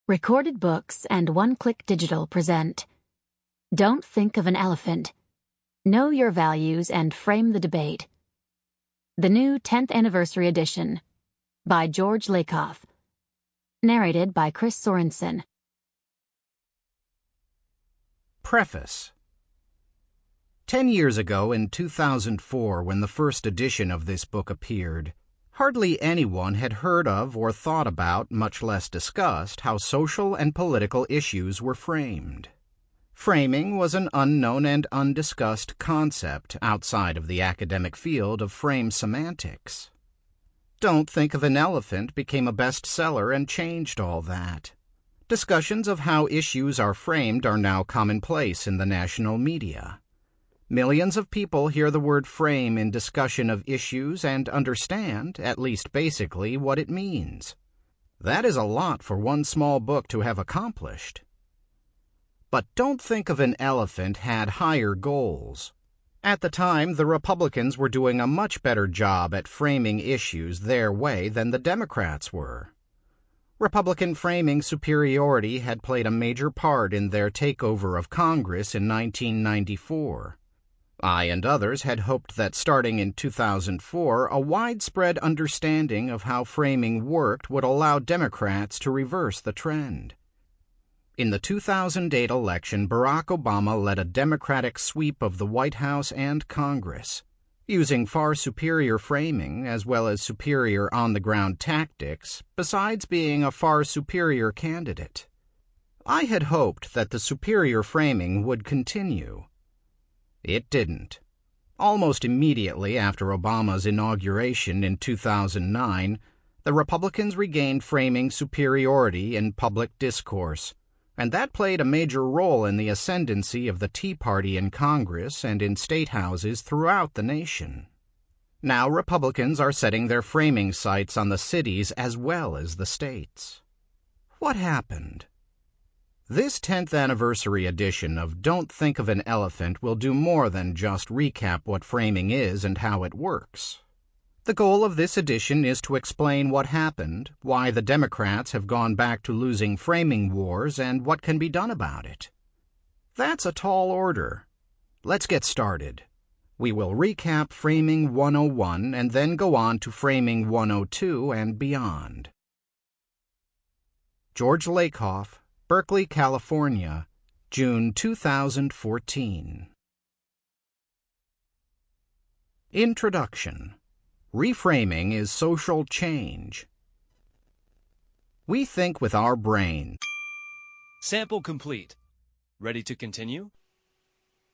Recorded Books and One Click Digital present Don't Think of an Elephant. Know Your Values and Frame the Debate. The new 10th Anniversary Edition by George Lakoff. Narrated by Chris Sorensen. Preface. 10 years ago, in 2004, when the first edition of this book appeared, hardly anyone had heard of or thought about, much less discussed, how social and political issues were framed. Framing was an unknown and undiscussed concept outside of the academic field of frame semantics. Don't Think of an Elephant became a bestseller and changed all that. Discussions of how issues are framed are now commonplace in the national media. Millions of people hear the word frame in discussion of issues and understand, at least basically, what it means. That is a lot for one small book to have accomplished. But Don't Think of an Elephant had higher goals. At the time, the Republicans were doing a much better job at framing issues their way than the Democrats were. Republican framing superiority had played a major part in their takeover of Congress in 1994. I and others had hoped that starting in 2004, a widespread understanding of how framing worked would allow Democrats to reverse the trend. In the 2008 election, Barack Obama led a Democratic sweep of the White House and Congress, using far superior framing as well as superior on-the-ground tactics, besides being a far superior candidate. I had hoped that the superior framing would continue. It didn't. Almost immediately after Obama's inauguration in 2009, the Republicans regained framing superiority in public discourse, and that played a major role in the ascendancy of the Tea Party in Congress and in state houses throughout the nation. Now Republicans are setting their framing sights on the cities as well as the states. What happened? This 10th anniversary edition of Don't Think of an Elephant will do more than just recap what framing is and how it works. The goal of this edition is to explain what happened, why the Democrats have gone back to losing framing wars, and what can be done about it. That's a tall order. Let's get started. We will recap Framing 101 and then go on to Framing 102 and beyond. George Lakoff, Berkeley, California, June 2014. Introduction. Reframing is social change. We think with our brain. Sample complete. Ready to continue?